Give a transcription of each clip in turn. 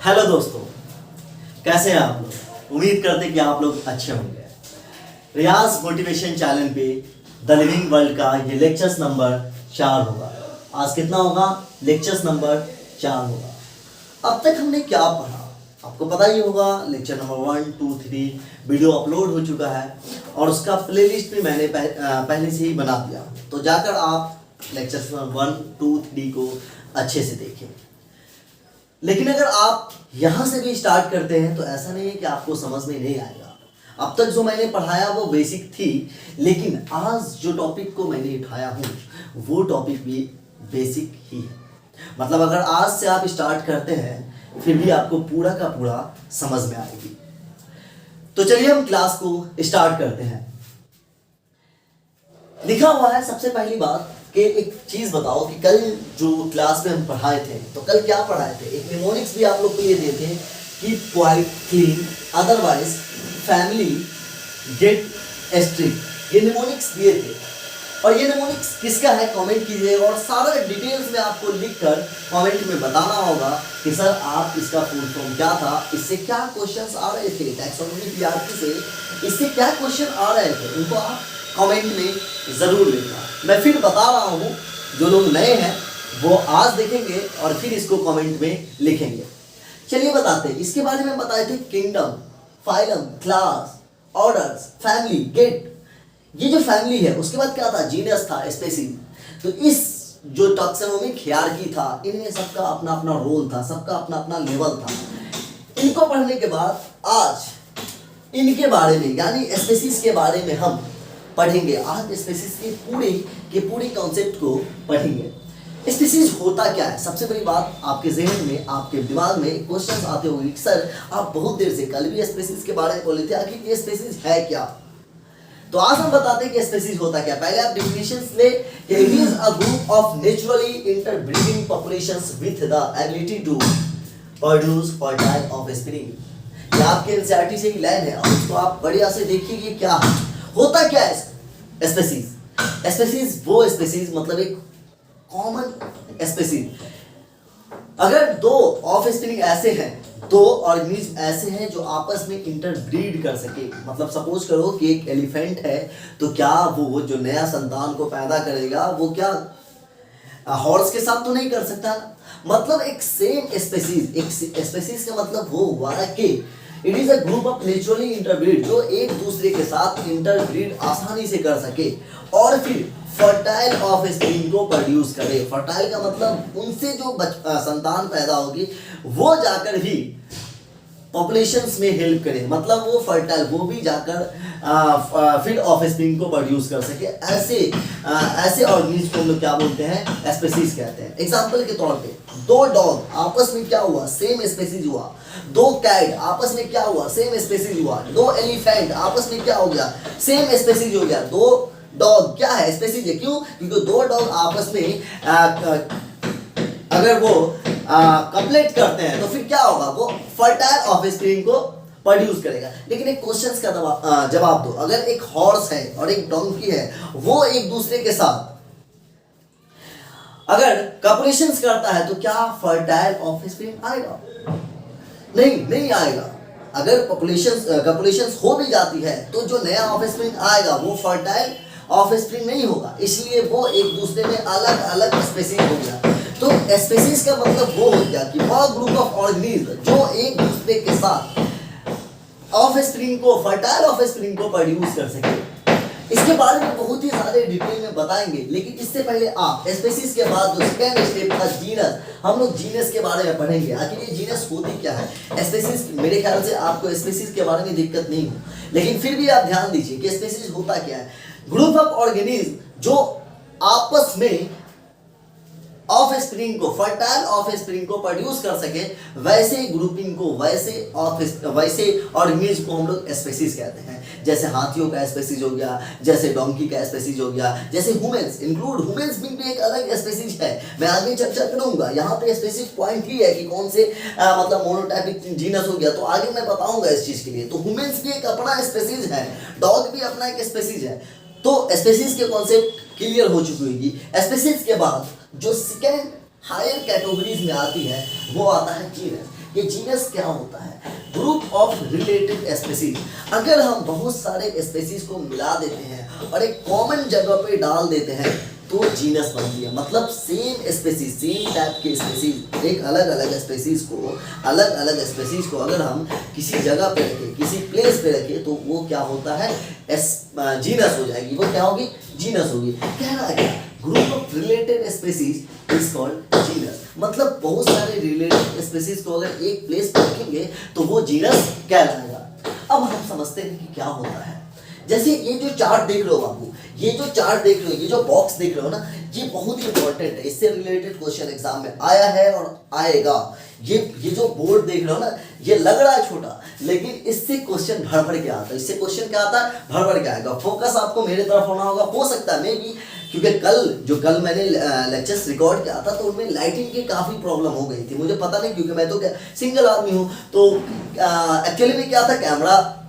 Hello दोस्तों, कैसे हैं आप लोग। उम्मीद करते कि आप लोग अच्छे होंगे। रियाज मोटिवेशन चैनल पे द लिविंग वर्ल्ड का ये लेक्चर्स नंबर 4 होगा। आज कितना होगा? लेक्चर्स नंबर 4 होगा। अब तक हमने क्या पढ़ा आपको पता ही होगा। लेक्चर नंबर 1, 2, 3 वीडियो अपलोड हो चुका है और उसका प्लेलिस्ट भी मैंने पहले से ही बना दिया, तो जाकर आप लेक्चर्स नंबर 1, 2, 3 को अच्छे से देखें। लेकिन अगर आप यहाँ से भी स्टार्ट करते हैं तो ऐसा नहीं है कि आपको समझ में नहीं आएगा। अब तक जो मैंने पढ़ाया वो बेसिक थी, लेकिन आज जो टॉपिक को मैंने उठाया हूँ वो टॉपिक भी बेसिक ही है। मतलब अगर आज से आप स्टार्ट करते हैं फिर भी आपको पूरा का पूरा समझ में आएगी। तो चलिए हम क्लास को स्टार्ट करते हैं। लिखा हुआ है सबसे पहली बात कि एक चीज बताओ कि कल जो क्लास में हम पढ़ाए थे, तो कल क्या पढ़ाए थे। एक निमोनिक्स भी आप लोग को ये दिए थे कि quite, clean, otherwise, family, gate, strict, ये निमोनिक्स दिए थे। और ये निमोनिक्स किसका है कमेंट कीजिएगा और सारा डिटेल्स में आपको लिखकर कमेंट में बताना होगा कि सर आप इसका फुल फॉर्म क्या था, इससे क्या क्वेश्चंस आ रहे थे, टैक्सोनॉमी पीआरटी से इससे क्या क्वेश्चन आ रहे थे, उनको आप कमेंट में ज़रूर लिखना। मैं फिर बता रहा हूँ, जो लोग नए हैं वो आज देखेंगे और फिर इसको कमेंट में लिखेंगे। चलिए बताते हैं। इसके बारे में बताए थे kingdom, phylum, class, orders, family, gate. ये जो फैमिली है उसके बाद क्या था, जीनस था, स्पेसीज। तो इस जो टैक्सोनॉमिक हायरार्की था इनमें सबका अपना अपना रोल था, सबका अपना अपना लेवल था। इनको पढ़ने के बाद आज इनके बारे में यानी स्पेसीज के बारे में हम पढ़ेंगे। आज स्पेसीज के पूरे कॉन्सेप्ट को पढ़ेंगे। स्पेसीज होता क्या है। सबसे बड़ी बात, आपके जहन में, आपके दिमाग में क्वेश्चंस आते होंगे कि सर आप बहुत देर से कल भी स्पेसीज के बारे में बोले थे, आखिर ये स्पेसीज है क्या। तो आज हम बताते हैं कि स्पेसीज होता क्या। पहले आप डेफिनेशंस ले। It is a group of naturally interbreeding populations with the ability to produce fertile offspring. ये आपके एनसीईआरटी से ही लाइन है और इसको आप बढ़िया से देखिए कि क्या है, होता क्या है स्पेसीज। स्पेसीज वो स्पेसीज मतलब एक कॉमन स्पेसीज। अगर दो ऑफस्प्रिंग ऐसे हैं, दो ऑर्गेनिज्म ऐसे हैं जो आपस में इंटरब्रीड कर सके। मतलब सपोज करो कि एक एलिफेंट है, तो क्या वो जो नया संतान को पैदा करेगा वो क्या हॉर्स के साथ तो नहीं कर सकता। मतलब एक सेम स्पेसीज, एक स्पेसीज का मतलब वो हुआ कि it is a group of naturally interbreed जो एक दूसरे के साथ इंटरब्रीड आसानी से कर सके और फिर फर्टाइल ऑफस्प्रिंग को प्रोड्यूस करे। फर्टाइल का मतलब उनसे जो संतान पैदा होगी वो जाकर भी पॉपुलेशंस में हेल्प करे। मतलब वो फर्टाइल, वो भी जाकर फिर ऑफस्प्रिंग को प्रोड्यूस कर सके। ऐसे ऑर्गेनिज्म को हम लोग क्या बोलते हैं, स्पेसीज कहते हैं। एग्जांपल के तौर पे दो डॉग आपस में क्या हुआ, सेम स्पेसीज हुआ। दो कैट आपस में क्या हुआ, सेम स्पेसीज हुआ। दो एलिफेंट आपस में क्या हो गया, सेम स्पेसीज हो गया। दो डॉग क्या है, स्पेसीज है। क्यों? क्योंकि दो डॉग आपस में अगर वो कपलेट करते हैं तो फिर क्या होगा, वो फर्टाइल ऑफस्प्रिंग को प्रोड्यूस करेगा। लेकिन एक क्वेश्चंस का जवाब दो। अगर एक हॉर्स है और एक डोंकी है, वो एक दूसरे के साथ अगर कॉपुलेशंस करता है तो क्या फर्टाइल ऑफस्प्रिंग आएगा? नहीं आएगा। अगर कॉपुलेशंस हो भी जाती है तो जो नया ऑफस्प्रिंग आएगा वो फर्टाइल ऑफस्प्रिंग नहीं होगा, इसलिए वो एक दूसरे में अलग अलग स्पेसीज हो गया। तो स्पेसीज का मतलब वो हो गया कि वह ग्रुप ऑफ ऑर्गेनिज्म जो एक दूसरे के साथ ऑफस्प्रिंग को, फर्टाइल ऑफस्प्रिंग को प्रोड्यूस कर सके। इसके बारे में बहुत ही ज्यादा डिटेल में बताएंगे, लेकिन इससे पहले आप स्पेसीज के बाद जो सेकंड स्टेप था जीनस, हम लोग जीनस के बारे में पढ़ेंगे। आखिर ये जीनस होती क्या है। स्पेसीज, मेरे ख्याल से आपको स्पेसीज के बारे में दिक्कत नहीं हो, लेकिन फिर भी आप ध्यान दीजिए कि स्पेसीज होता क्या है। ग्रुप ऑफ ऑर्गेनिज्म जो आपस में ऑफस्प्रिंग को, फर्टाइल ऑफस्प्रिंग को प्रोड्यूस कर सके, वैसे ग्रुपिंग को, वैसे ऑर्गेनिज्म को हम लोग स्पेसीज कहते हैं। जैसे हाथियों का स्पेसीज हो गया, जैसे डोंकी का स्पेसीज हो गया, जैसे ह्यूमंस, इंक्लूड ह्यूमंस भी एक अलग स्पेसीज है। मैं आगे चर्चा करूंगा। यहाँ पे स्पेसिफिक पॉइंट ही है कि कौन से मतलब मोनोटाइपिक जीनस हो गया, तो आगे मैं बताऊंगा इस चीज के लिए। तो ह्यूमंस भी एक अपना स्पेसीज है, डॉग भी अपना एक स्पेसीज है। तो स्पेसीज के कॉन्सेप्ट क्लियर हो चुकी होगी। स्पेसीज के बाद जो सेकेंड हायर कैटेगरीज में आती है वो आता है जीनस। ये जीनस क्या होता है? Group of related species. अगर हम बहुत सारे स्पीसीज को मिला देते हैं और एक कॉमन जगह पे डाल देते हैं तो जीनस बनती है। मतलब सेम स्पीसीज, सेम टाइप के स्पीसीज, एक अलग अलग स्पीसीज को अगर हम किसी जगह पे रखें, किसी प्लेस पे रखें तो वो क्या होता है? जीनस हो जाएगी। वो क्या होगी? जीनस होगी। कह रहा है group of related species is called genus. मतलब बहुत सारे रिलेटेड स्पीसीज को अगर एक प्लेस पे रखेंगे तो वो जीनस कहलाएगा। अब हम समझते हैं कि क्या होता है। जैसे ये जो चार्ट देख रहे हो बाबू, ये जो चार्ट देख रहे हो, ये जो बॉक्स देख रहे हो ना, ये बहुत ही इंपॉर्टेंट है। इससे रिलेटेड क्वेश्चन एग्जाम में आया है और आएगा। ये जो बोर्ड देख रहे हो ना, ये लग रहा है छोटा, लेकिन इससे क्वेश्चन भर भर के आता है। इससे क्वेश्चन क्या आता है? भर भर के आएगा। फोकस आपको मेरे तरफ होना होगा। हो सकता है मे भी, क्योंकि कल मैंने लेक्चर्स रिकॉर्ड किया था तो उनमें लाइटिंग की काफ़ी प्रॉब्लम हो गई थी। मुझे पता नहीं, क्योंकि मैं तो सिंगल आदमी हूँ। तो एक्चुअली में क्या था, कैमरा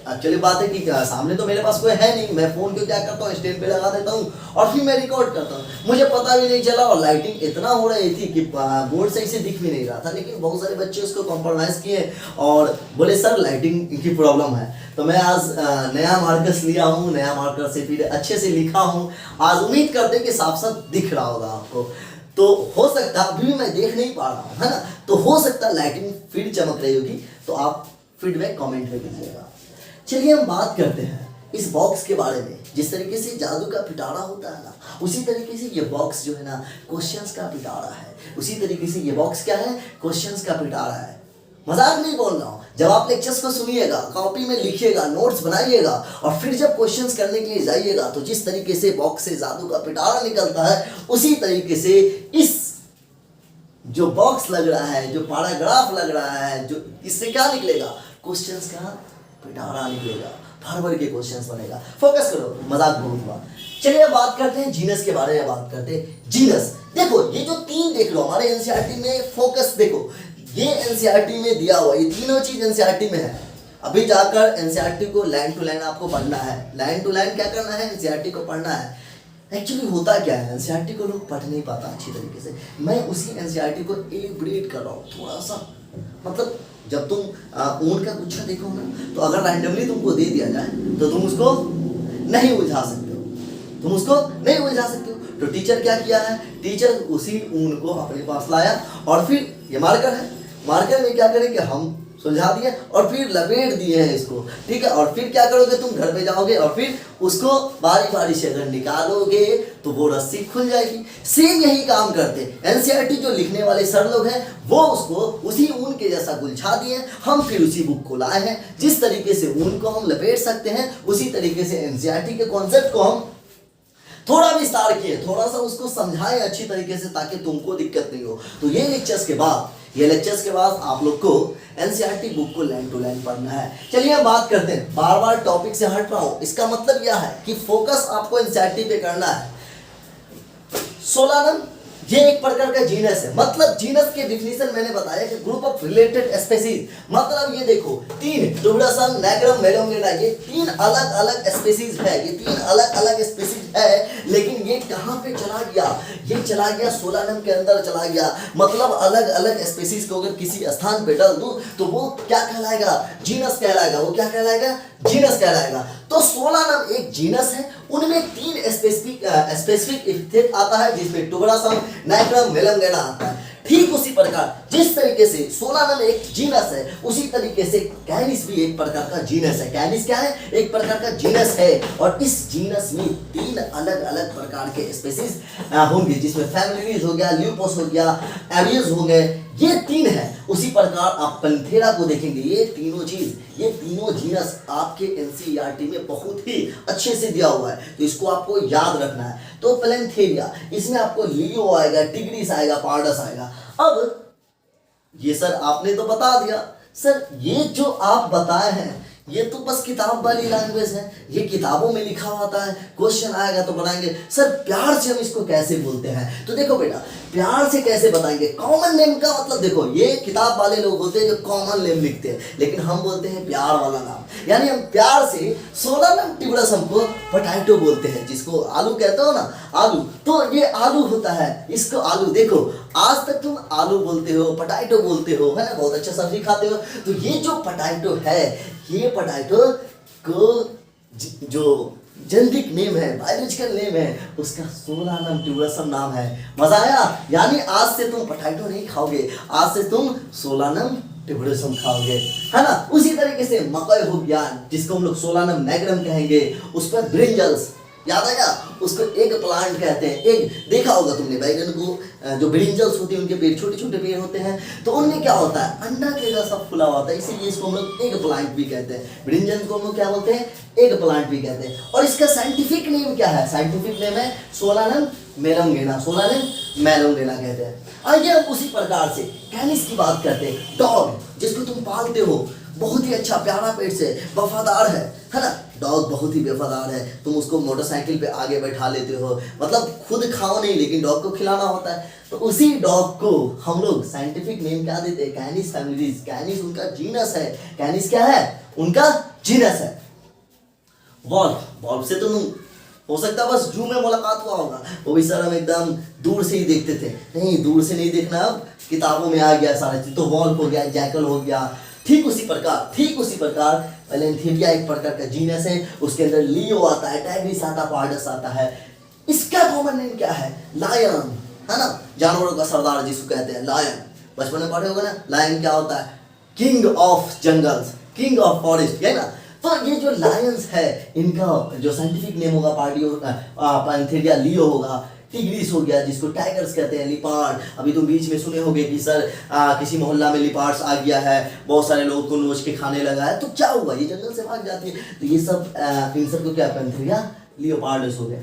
एक्चुअली बात है कि सामने तो मेरे पास कोई है नहीं। मैं फ़ोन को क्या करता हूँ, स्टैंड पे लगा देता हूँ और फिर मैं रिकॉर्ड करता हूँ। मुझे पता भी नहीं चला और लाइटिंग इतना हो रही थी कि बोर्ड सही से दिख भी नहीं रहा था। लेकिन बहुत सारे बच्चे उसको कॉम्प्रोमाइज़ किए और बोले सर लाइटिंग की प्रॉब्लम है। तो मैं आज नया मार्कर्स लिया हूँ, नया मार्कर से फिर अच्छे से लिखा हूँ। आज उम्मीद करते हैं कि साफ साफ दिख रहा होगा आपको। तो हो सकता, अभी भी मैं देख नहीं पा रहा हूँ, है ना। तो हो सकता लाइटिंग फिर चमक रही होगी, तो आप फीडबैक कमेंट में दीजिएगा। चलिए हम बात करते हैं इस बॉक्स के बारे में। जिस तरीके से जादू का पिटारा होता है ना, उसी तरीके से ये बॉक्स जो है ना क्वेश्चंस का पिटारा है। उसी तरीके से ये बॉक्स क्या है? क्वेश्चंस का पिटारा है। मजाक नहीं बोल रहा हूँ। जब आप लेक्चर्स को सुनिएगा, कॉपी में लिखिएगा, नोट्स बनाइएगा और फिर जब क्वेश्चंस करने के लिए जाइएगा तो जिस तरीके से बॉक्स से जादू का पिटारा निकलता है, उसी तरीके से इस जो बॉक्स लग रहा है, जो पैराग्राफ लग रहा है, जो इससे क्या निकलेगा? क्वेश्चंस का पिटारा निकलेगा। भर भर के क्वेश्चंस बनेगा। फोकस करो, मजाक बोलूंगा। चलिए अब बात करते हैं जीनस के बारे में। बात करते हैं जीनस। देखो ये जो तीन देख लो हमारे एनसीईआरटी में, फोकस देखो, ये एनसीईआरटी में दिया हुआ, ये तीनों चीज एनसीईआरटी में है। अभी जाकर एनसीईआरटी को लाइन टू लाइन आपको पढ़ना है। लाइन टू लाइन क्या करना है? एनसीईआरटी को पढ़ना है। एक्चुअली होता क्या है, एनसीईआरटी को लोग पढ़ नहीं पाता अच्छी तरीके से। मैं उसी एनसीईआरटी को एलिब्रेट कर रहा हूँ थोड़ा सा। मतलब जब तुम ऊंट का गुच्छा देखोगे ना, तो अगर रैंडमली तुमको दे दिया जाए तो तुम उसको नहीं उलझा सकते हो। तुम उसको नहीं उलझा सकते हो। तो टीचर क्या किया है? टीचर उसी ऊन को अपने पास लाया और फिर ये मार्कर है, मार्कर में क्या करेंगे हम? सुलझा दिए और फिर लपेट दिए हैं इसको, ठीक है। और फिर क्या करोगे? तुम घर पे जाओगे और फिर उसको बारी बारी से अगर निकालोगे तो वो रस्सी खुल जाएगी। सेम यही काम करते हैं एनसीईआरटी जो लिखने वाले सर लोग हैं, वो उसको उसी ऊन के जैसा गुलछा दिए। हम फिर उसी बुक को लाए हैं। जिस तरीके से ऊन को हम लपेट सकते हैं, उसी तरीके से एनसीईआरटी के कॉन्सेप्ट को हम थोड़ा विस्तार किए, थोड़ा सा उसको समझाएं अच्छी तरीके से, ताकि तुमको दिक्कत नहीं हो। तो ये लेक्चर्स के बाद आप लोग को एनसीईआरटी बुक को लाइन टू लाइन पढ़ना है। चलिए हम बात करते हैं। बार बार टॉपिक से हट रहा हूं, इसका मतलब यह है कि फोकस आपको एनसीईआरटी पे करना है। सोलानम ये एक प्रकार का जीनस है। मतलब जीनस के डिफिनीशन मैंने बताया कि ग्रुप ऑफ रिलेटेड स्पीसीज। मतलब ये देखो, तीन डुबरासन, नैग्रम, मेलोंगेटा, ये तीन अलग अलग स्पीसीज है। ये तीन अलग अलग स्पीसीज है, लेकिन ये कहाँ पे चला गया? ये चला गया सोलानम के अंदर चला गया। मतलब अलग अलग स्पीसीज को अगर किसी स्थान पे डाल दूं तो वो क्या कहलाएगा? जीनस कहलाएगा। वो क्या कहलाएगा? जीनस कहलाएगा। तो सोलानम एक जीनस है। उनमें तीन स्पेसिफिक एपिथेट आता है, जिसमें टुबरासम, नाइग्रम, मेलोंगेटा आता है। ठीक उसी प्रकार जिस तरीके से सोलानम एक जीनस है, उसी तरीके से कैनिस भी एक प्रकार का जीनस है। कैनिस क्या है? एक प्रकार का जीनस है। और इस जीनस में तीन अलग अलग प्रकार के स्पीसीज होंगे, जिसमें फैमिलीज हो गया, ल्यूपोस हो गया, एवियस हो गए। ये तीन है। उसी प्रकार आप पैंथेरा को देखेंगे। ये तीनों जीनस आपके एनसीईआरटी में बहुत ही अच्छे से दिया हुआ है, तो इसको आपको याद रखना है। तो पैंथेरा, इसमें आपको लियो आएगा, टिग्रिस आएगा, पार्डस आएगा। अब ये सर आपने तो बता दिया। सर ये जो आप बताए हैं, ये तो बस किताब वाली लैंग्वेज है, ये किताबों में लिखा होता है, क्वेश्चन आएगा तो बनाएंगे। सर प्यार से हम इसको कैसे बोलते हैं? तो देखो बेटा, प्यार से कैसे बताएंगे? कॉमन नेम का मतलब देखो, ये किताब वाले लोग होते हैं जो कॉमन नेम लिखते हैं, लेकिन हम बोलते हैं प्यार वाला नाम। यानी हम प्यार से सोलानम टिब्रसम को पोटैटो बोलते हैं, जिसको आलू कहते हो ना, आलू। तो ये आलू होता है, इसको आलू। देखो आज तक तुम आलू बोलते हो, पोटैटो बोलते हो, है ना, बहुत अच्छा सब्जी खाते हो। तो ये जो पोटैटो है, ये पोटैटो को जो जेनेटिक नेम है, बायोलॉजिकल नेम है, उसका सोलानम टिब्रसम नाम है। मजा आया? यानी आज से तुम पोटैटो नहीं खाओगे, आज से तुम सोलानम टिब्रसम खाओगे, है ना। उसी तरीके से मकई हो गया, जिसको हम लोग सोलानम नैग्रम कहेंगे, उस पर ब्रिंजल्स, याद आएगा, उसको एग प्लांट कहते हैं। एग देखा होगा तुमने, बैगन को जो ब्रिंजल्स होती है उनके पेड़ छोटे छोटे पेड़ होते हैं, तो उनमें क्या होता है, अंडा के जैसा फुला होता है, इसीलिए इसको हम लोग एग प्लांट भी कहते हैं। ब्रिंजल को हम लोग क्या बोलते हैं, एग प्लांट भी कहते हैं। और इसका साइंटिफिक नेम क्या है? साइंटिफिक नेम है सोलानम मेलंगेना, सोलानम मेलंगेना कहते हैं। आइए हम उसी प्रकार से कैनिस की बात करते हैं। डॉग, जिसको तुम पालते हो, बहुत ही अच्छा प्यारा पेट से, वफादार है ना। डॉग बहुत ही वफादार है, तुम उसको मोटरसाइकिल पे आगे बैठा लेते हो, मतलब खुद खाओ नहीं लेकिन डॉग को खिलाना होता है। तो उसी डॉग को हम लोग साइंटिफिक नेम क्या देते हैं? कैनिस फैमिलीज। कैनिस उनका जीनस है। कैनिस क्या है? उनका जीनस है। वॉल्फ, वॉल्फ से तुम हो सकता है बस जू में मुलाकात हुआ होगा, वो भी सर हम एकदम दूर से ही देखते थे। नहीं, दूर से नहीं देखना, अब किताबों में आ गया सारा चीज। तो वॉल्फ हो गया, जैकल हो गया। ठीक उसी प्रकार पैलेंथेरिया एक प्रकार का जीनस है, उसके अंदर लियो आता है, टाइग्रिस आता है, पार्डस आता है। इसका कॉमन नेम क्या है? लायन, है ना, जानवरों का सरदार जिसको कहते हैं लायन। बचपन में पढ़े होगा ना, लायन क्या होता है? King of jungles, king of forest, है ना। तो ये जो लायंस है, इनका जो साइंटिफिक नेम होगा पैलेंथेरिया लियो होगा। टिग्रिस हो गया, जिसको टाइगर्स कहते हैं। लिपार्ड, अभी तुम बीच में सुने होगे कि सर किसी मोहल्ला में लिपार्ड्स आ गया है, बहुत सारे लोगों को नोच के खाने लगा है, तो क्या हुआ? ये जंगल से भाग जाती है। तो ये सब इन सब को क्या, पैलेंथेरिया लियोपार्डस हो गए।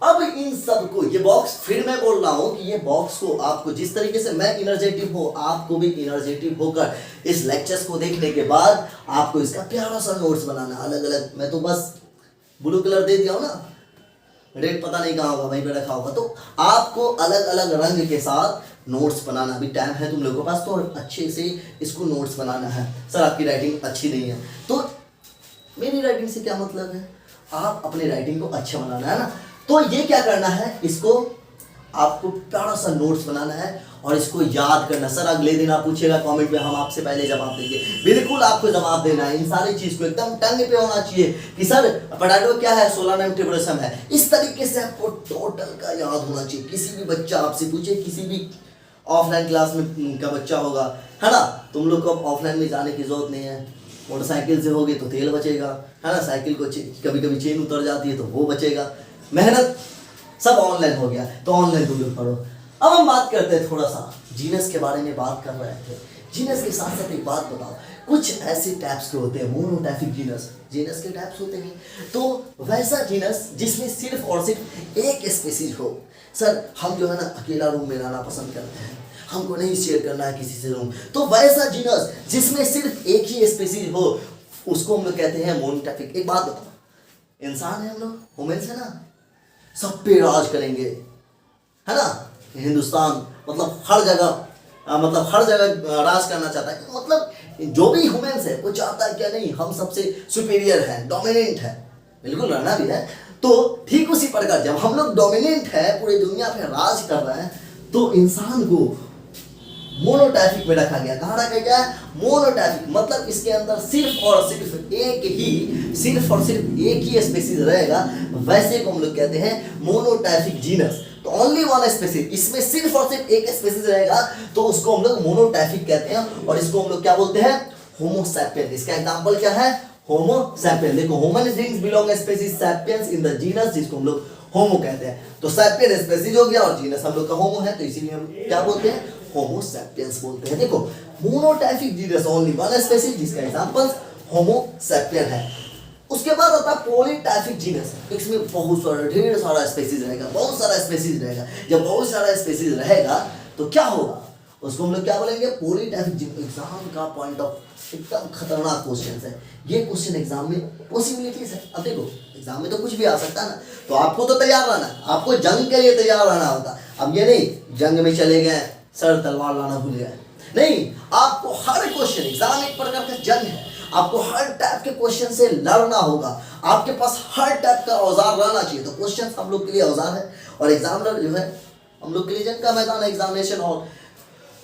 अब इन सब को, ये बॉक्स फिर मैं बोल रहा हूं कि ये बॉक्स को आपको जिस तरीके से मैं इनर्जेटिव हूं, आपको भी इनर्जेटिव होकर इस लेक्चर्स को देखने के बाद आपको इसका प्यारा सा नोट्स बनाना अलग अलग। मैं तो बस ब्लू कलर दे दिया हूं ना, रेड पता नहीं कहाँ होगा, वहीं पे रखा होगा। तो आपको अलग अलग रंग के साथ नोट्स बनाना। अभी टाइम है तुम लोगों के पास, तो अच्छे से इसको नोट्स बनाना है। सर आपकी राइटिंग अच्छी नहीं है, तो मेरी राइटिंग से क्या मतलब है? आप अपनी राइटिंग को अच्छा बनाना है ना। तो ये क्या करना है, इसको आपको प्यारा सा नोट्स बनाना है और इसको याद करना। सर अगले दिन आप पूछेगा कमेंट में, हम आपसे पहले जवाब देंगे। बिल्कुल आपको जवाब देना है, इन सारी चीज को एकदम टंग पे होना चाहिए कि सर पोटैटो क्या है, सोलानम टिब्रसम है। इस तरीके से आपको टोटल का याद होना चाहिए। किसी भी बच्चा आपसे पूछे, किसी भी ऑफलाइन क्लास में का बच्चा होगा, है ना, तुम लोग को ऑफलाइन में जाने की जरूरत नहीं है। मोटरसाइकिल से होगे तो तेल बचेगा, है ना, साइकिल को कभी कभी चेन उतर जाती है तो वो बचेगा। मेहनत सब ऑनलाइन हो गया, तो ऑनलाइन तुम लोग पढ़ो। अब हम बात करते हैं, थोड़ा सा जीनस के बारे में बात कर रहे थे। जीनस के साथ साथ एक बात बताओ, कुछ ऐसे टाइप्स के होते हैं मोनोटाइपिक जीनस, जीनस के टाइप्स होते हैं। तो वैसा जीनस जिसमें सिर्फ और सिर्फ एक स्पीसीज हो। सर हम जो है ना अकेला रूम में रहना पसंद करते हैं, हमको नहीं शेयर करना है किसी से रूम। तो वैसा जीनस जिसमें सिर्फ एक ही स्पीसीज हो, उसको हम लोग कहते हैं मोनोटाइपिक। एक बात बताओ, इंसान है हम लोग, ह्यूमंस है ना, सब पे राज करेंगे, है ना। हिंदुस्तान मतलब हर जगह राज करना चाहता है। मतलब जो भी ह्यूमंस है वो चाहता है क्या, नहीं हम सबसे सुपीरियर है, डोमिनेंट है, बिल्कुल रहना भी है। तो ठीक उसी प्रकार जब हम लोग डोमिनेंट है, पूरी दुनिया पे राज कर रहे हैं, तो इंसान को मोनोटाइपिक में रखा गया। कहाँ रखा गया? मोनोटाइपिक, मतलब इसके अंदर सिर्फ और सिर्फ एक ही स्पीसीज रहेगा। वैसे को हम लोग कहते हैं मोनोटाइपिक जीनस। तो ओनली वन स्पीसीज, इसमें सिर्फ और सिर्फ एक स्पीसीज रहेगा, तो उसको हम लोग मोनोटाइपिक कहते हैं। और इसको हम लोग क्या बोलते हैं? होमो सैपियन। इसका एग्जांपल क्या है? होमो सैपियन। देखो, human beings belong species sapiens in the genus, जिसको हम लोग होमो कहते हैं। तो सैपियन स्पीसीज हो गया और जीनस हम लोग का होमो है, तो इसीलिए हम क्या बोलते हैं? होमो सैपियंस बोलते हैं। देखो, monotypic genus only one species, जिसका एग्जांपल होमो सैपियन है। उसके बाद आता है पॉलीटाइपिक जीनस। इसमें बहुत सारा ढेर सारा स्पीसीज रहेगा, बहुत सारा स्पीसीज रहेगा। जब बहुत सारा स्पीसीज रहेगा तो क्या होगा? उसको हम लोग क्या बोलेंगे, पॉलीटाइपिक एग्जाम का पॉइंट ऑफ एकदम खतरनाक क्वेश्चन है ये क्वेश्चन। एग्जाम में पॉसिबिलिटीज है। अब देखो एग्जाम में तो कुछ भी आ सकता है ना, तो आपको तो तैयार रहना है, आपको जंग के लिए तैयार रहना होता। अब ये नहीं जंग में चले गए सर तलवार लाना भूल गए, नहीं, आपको हर क्वेश्चन, एग्जाम एक प्रकार का जंग है, आपको हर टाइप के क्वेश्चन से लड़ना होगा, आपके पास हर टाइप का औजार रहना चाहिए। तो क्वेश्चन हम लोग के लिए औजार है और एग्जामिनर जो है हम लोग के लिए जंग का मैदान है, एग्जामिनेशन। और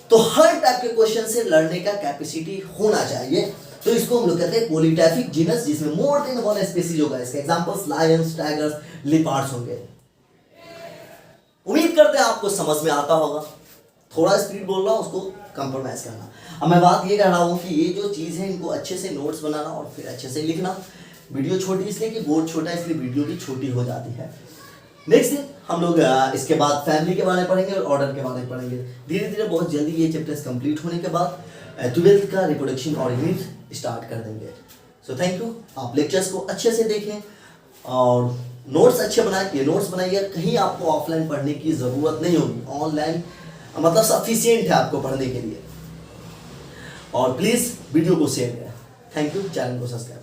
तो हर टाइप के क्वेश्चन से लड़ने का कैपेसिटी होना चाहिए। तो इसको हम लोग कहते हैं पॉलीटाइपिक जीनस, जिसमें मोर देन वन स्पीसीज होगा। इसके एग्जांपल्स लायंस, टाइगर्स, लिपार्ड्स होंगे। उम्मीद करते हैं आपको समझ में आता होगा। थोड़ा स्पीड बोल रहा हूँ, उसको कंप्रोमाइज करना। अब मैं बात ये कर रहा हूँ कि ये जो चीज़ है इनको अच्छे से नोट्स बनाना और फिर अच्छे से लिखना। वीडियो छोटी इसलिए कि बोर्ड छोटा है, इसलिए वीडियो भी छोटी हो जाती है। नेक्स्ट दिन हम लोग इसके बाद फैमिली के बारे में पढ़ेंगे और ऑर्डर के बारे में पढ़ेंगे। धीरे धीरे बहुत जल्दी ये चैप्टर्स कंप्लीट होने के बाद 12th का रिप्रोडक्शन और यूनिट स्टार्ट कर देंगे। So thank you. आप लेक्चर्स को अच्छे से देखें और नोट्स अच्छे बनाएं। ये नोट्स बनाइए, कहीं आपको ऑफलाइन पढ़ने की ज़रूरत नहीं होगी, ऑनलाइन मतलब सफिशिएंट है आपको पढ़ने के लिए। और प्लीज़ वीडियो को शेयर करें। Thank you. चैनल को सब्सक्राइब